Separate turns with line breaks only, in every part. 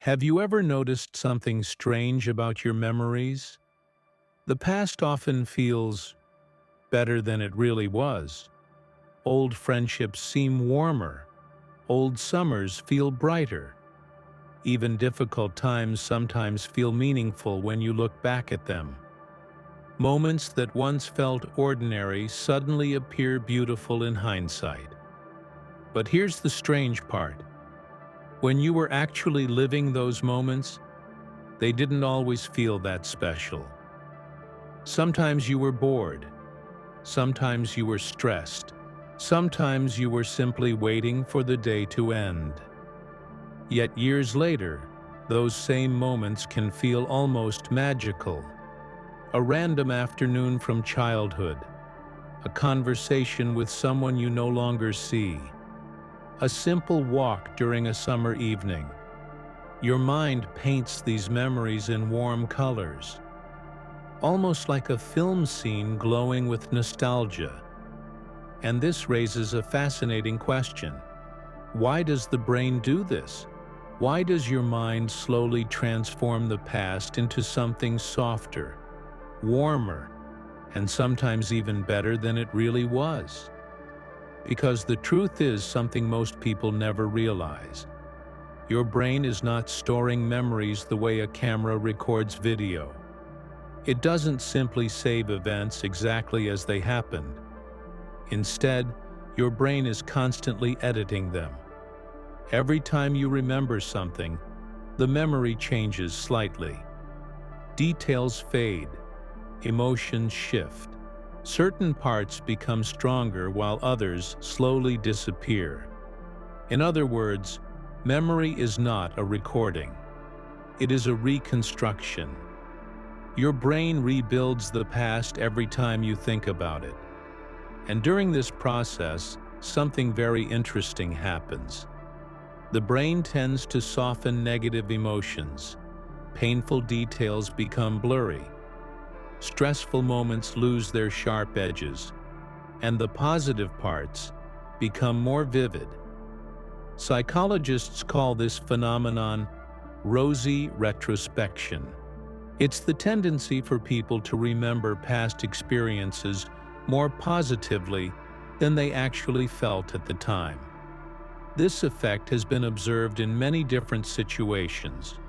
Have you ever noticed something strange about your memories? The past often feels better than it really was. Old friendships seem warmer. Old summers feel brighter. Even difficult times sometimes feel meaningful when you look back at them. Moments that once felt ordinary suddenly appear beautiful in hindsight. But here's the strange part. When you were actually living those moments, they didn't always feel that special. Sometimes you were bored. Sometimes you were stressed. Sometimes you were simply waiting for the day to end. Yet years later, those same moments can feel almost magical. A random afternoon from childhood, a conversation with someone you no longer see, a simple walk during a summer evening. Your mind paints these memories in warm colors, almost like a film scene glowing with nostalgia. And this raises a fascinating question. Why does the brain do this? Why does your mind slowly transform the past into something softer, warmer, and sometimes even better than it really was? Because the truth is something most people never realize. Your brain is not storing memories the way a camera records video. It doesn't simply save events exactly as they happened. Instead, your brain is constantly editing them. Every time you remember something, the memory changes slightly. Details fade, emotions shift. Certain parts become stronger while others slowly disappear. In other words, memory is not a recording. It is a reconstruction. Your brain rebuilds the past every time you think about it. And during this process, something very interesting happens. The brain tends to soften negative emotions. Painful details become blurry. Stressful moments lose their sharp edges, and the positive parts become more vivid. Psychologists call this phenomenon rosy retrospection. It's the tendency for people to remember past experiences more positively than they actually felt at the time. This effect has been observed in many different situations.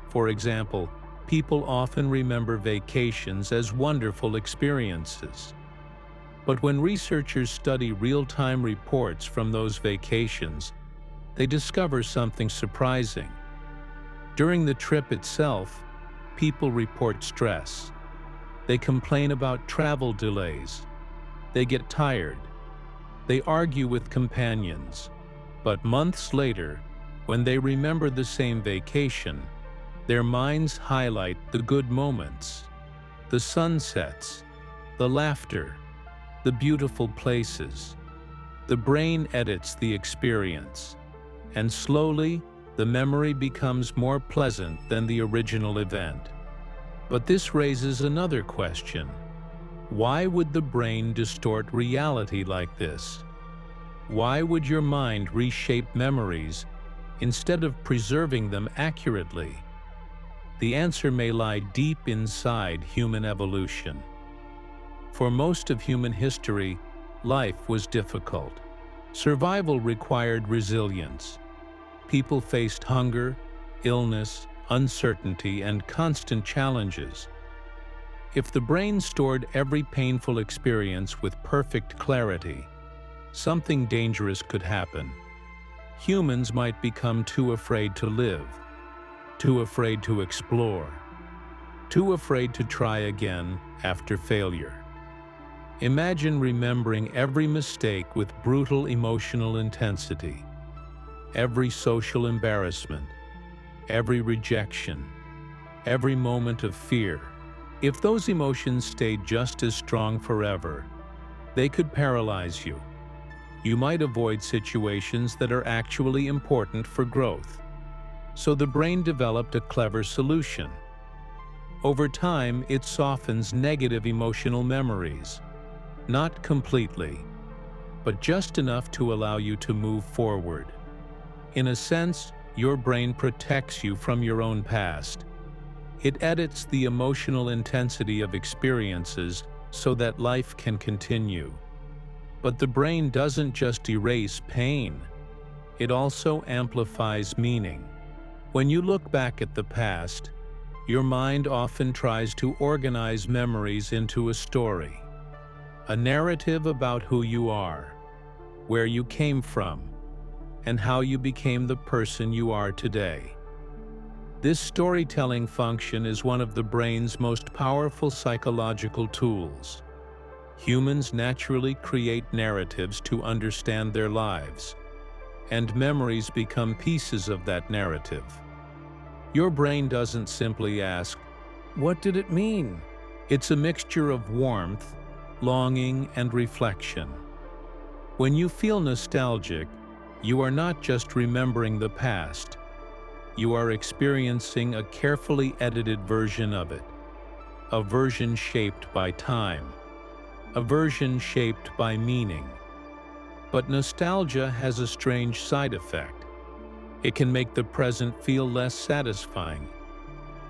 For example, people often remember vacations as wonderful experiences. But when researchers study real-time reports from those vacations, they discover something surprising. During the trip itself, people report stress. They complain about travel delays. They get tired. They argue with companions. But months later, when they remember the same vacation, their minds highlight the good moments, the sunsets, the laughter, the beautiful places. The brain edits the experience, and slowly, the memory becomes more pleasant than the original event. But this raises another question. Why would the brain distort reality like this? Why would your mind reshape memories instead of preserving them accurately? The answer may lie deep inside human evolution. For most of human history, life was difficult. Survival required resilience. People faced hunger, illness, uncertainty, and constant challenges. If the brain stored every painful experience with perfect clarity, something dangerous could happen. Humans might become too afraid to live, too afraid to explore, too afraid to try again after failure. Imagine remembering every mistake with brutal emotional intensity, every social embarrassment, every rejection, every moment of fear. If those emotions stayed just as strong forever, they could paralyze you. You might avoid situations that are actually important for growth. So the brain developed a clever solution. Over time, it softens negative emotional memories. Not completely, but just enough to allow you to move forward. In a sense, your brain protects you from your own past. It edits the emotional intensity of experiences so that life can continue. But the brain doesn't just erase pain, it also amplifies meaning. When you look back at the past, your mind often tries to organize memories into a story, a narrative about who you are, where you came from, and how you became the person you are today. This storytelling function is one of the brain's most powerful psychological tools. Humans naturally create narratives to understand their lives, and memories become pieces of that narrative. Your brain doesn't simply ask, "What did it mean?" It's a mixture of warmth, longing, and reflection. When you feel nostalgic, you are not just remembering the past. You are experiencing a carefully edited version of it, a version shaped by time, a version shaped by meaning. But nostalgia has a strange side effect. It can make the present feel less satisfying.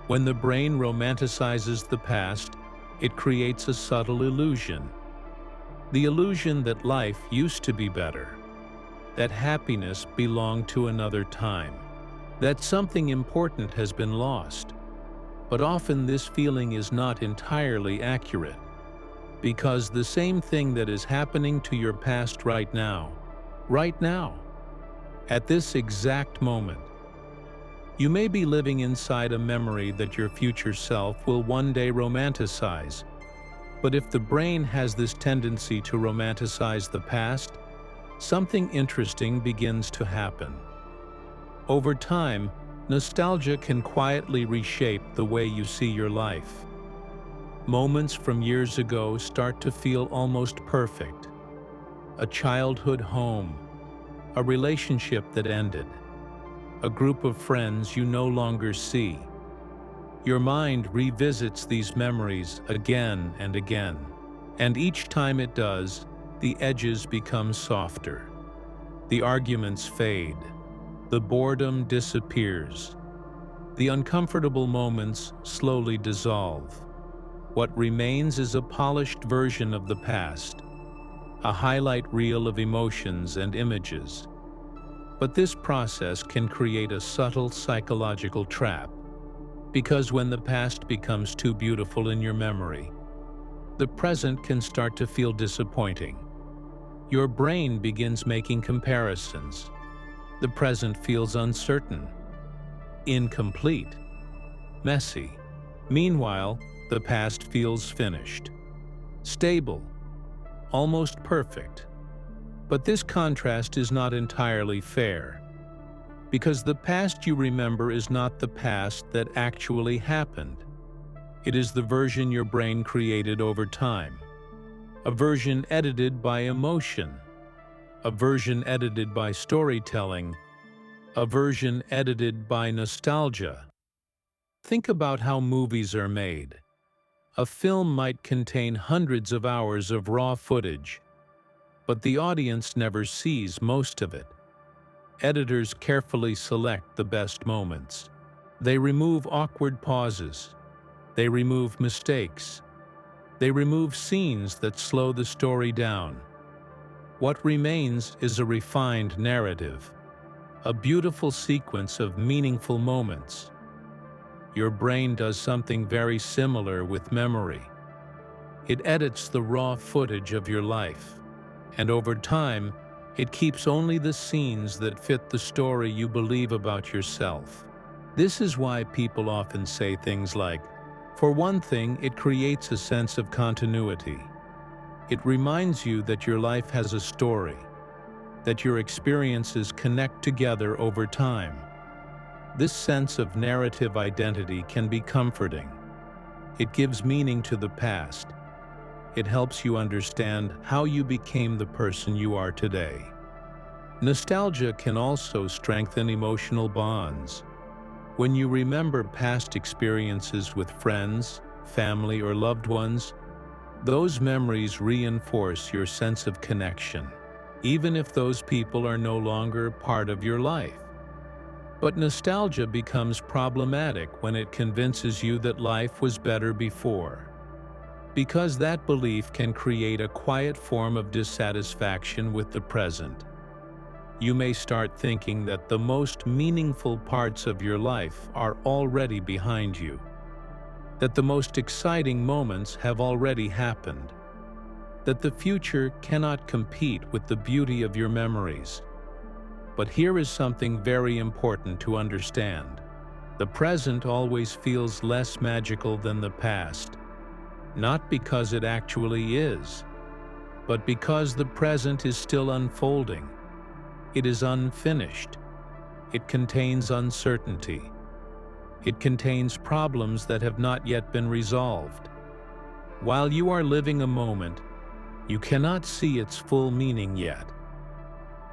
When the brain romanticizes the past, it creates a subtle illusion. The illusion that life used to be better, that happiness belonged to another time, that something important has been lost. But often this feeling is not entirely accurate, because the same thing that is happening to your past right now, at this exact moment, you may be living inside a memory that your future self will one day romanticize. But if the brain has this tendency to romanticize the past, something interesting begins to happen. Over time, nostalgia can quietly reshape the way you see your life. Moments from years ago start to feel almost perfect. A childhood home, a relationship that ended, a group of friends you no longer see. Your mind revisits these memories again and again, and each time it does, the edges become softer. The arguments fade. The boredom disappears. The uncomfortable moments slowly dissolve. What remains is a polished version of the past, a highlight reel of emotions and images. But this process can create a subtle psychological trap, because when the past becomes too beautiful in your memory, the present can start to feel disappointing. Your brain begins making comparisons. The present feels uncertain, incomplete, messy. Meanwhile, the past feels finished, stable, almost perfect. But this contrast is not entirely fair, because the past you remember is not the past that actually happened. It is the version your brain created over time, a version edited by emotion, a version edited by storytelling, a version edited by nostalgia. Think about how movies are made. A film might contain hundreds of hours of raw footage, but the audience never sees most of it. Editors carefully select the best moments. They remove awkward pauses. They remove mistakes. They remove scenes that slow the story down. What remains is a refined narrative, a beautiful sequence of meaningful moments. Your brain does something very similar with memory. It edits the raw footage of your life, and over time, it keeps only the scenes that fit the story you believe about yourself. This is why people often say things like, "For one thing, it creates a sense of continuity." It reminds you that your life has a story, that your experiences connect together over time. This sense of narrative identity can be comforting. It gives meaning to the past. It helps you understand how you became the person you are today. Nostalgia can also strengthen emotional bonds. When you remember past experiences with friends, family, or loved ones, those memories reinforce your sense of connection, even if those people are no longer part of your life. But nostalgia becomes problematic when it convinces you that life was better before, because that belief can create a quiet form of dissatisfaction with the present. You may start thinking that the most meaningful parts of your life are already behind you, that the most exciting moments have already happened, that the future cannot compete with the beauty of your memories. But here is something very important to understand. The present always feels less magical than the past, not because it actually is, but because the present is still unfolding. It is unfinished. It contains uncertainty. It contains problems that have not yet been resolved. While you are living a moment, you cannot see its full meaning yet.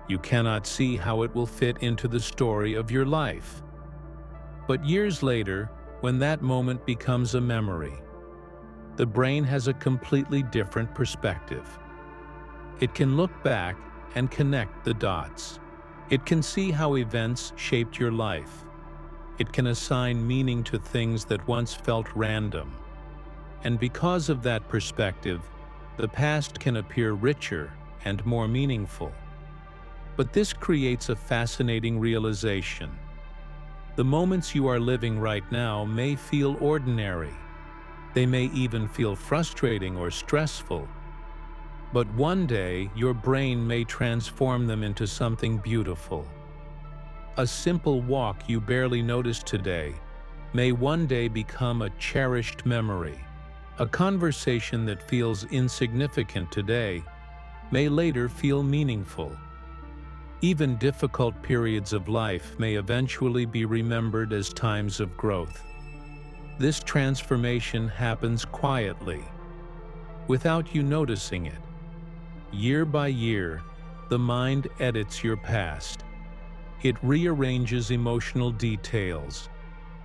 You cannot see how it will fit into the story of your life. But years later, when that moment becomes a memory, the brain has a completely different perspective. It can look back and connect the dots. It can see how events shaped your life. It can assign meaning to things that once felt random. And because of that perspective, the past can appear richer and more meaningful. But this creates a fascinating realization. The moments you are living right now may feel ordinary. They may even feel frustrating or stressful. But one day, your brain may transform them into something beautiful. A simple walk you barely noticed today may one day become a cherished memory. A conversation that feels insignificant today may later feel meaningful. Even difficult periods of life may eventually be remembered as times of growth. This transformation happens quietly, without you noticing it. Year by year, the mind edits your past. It rearranges emotional details.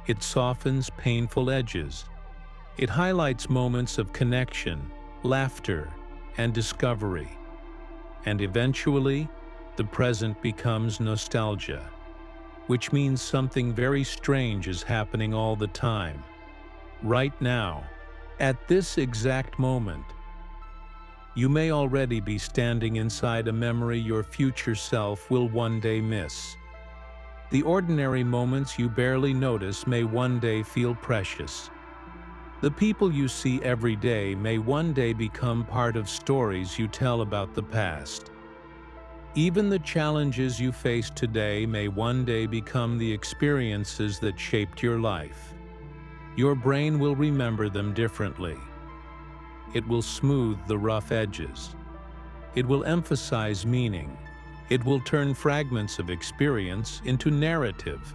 It softens painful edges. It highlights moments of connection, laughter, and discovery. And eventually, the present becomes nostalgia, which means something very strange is happening all the time. Right now, at this exact moment, you may already be standing inside a memory your future self will one day miss. The ordinary moments you barely notice may one day feel precious. The people you see every day may one day become part of stories you tell about the past. Even the challenges you face today may one day become the experiences that shaped your life. Your brain will remember them differently. It will smooth the rough edges. It will emphasize meaning. It will turn fragments of experience into narrative.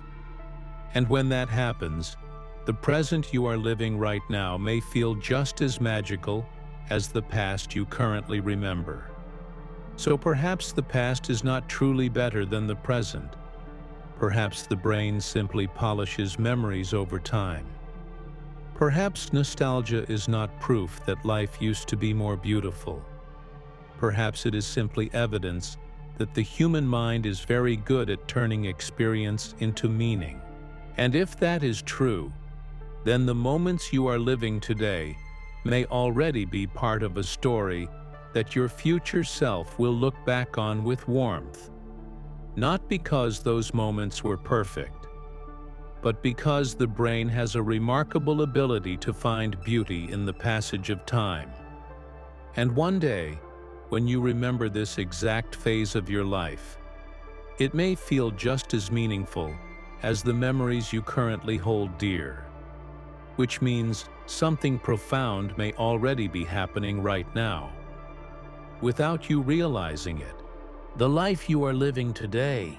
And when that happens, the present you are living right now may feel just as magical as the past you currently remember. So perhaps the past is not truly better than the present. Perhaps the brain simply polishes memories over time. Perhaps nostalgia is not proof that life used to be more beautiful. Perhaps it is simply evidence that the human mind is very good at turning experience into meaning. And if that is true, then the moments you are living today may already be part of a story that your future self will look back on with warmth. Not because those moments were perfect, but because the brain has a remarkable ability to find beauty in the passage of time. And one day, when you remember this exact phase of your life, it may feel just as meaningful as the memories you currently hold dear. Which means something profound may already be happening right now, without you realizing it. The life you are living today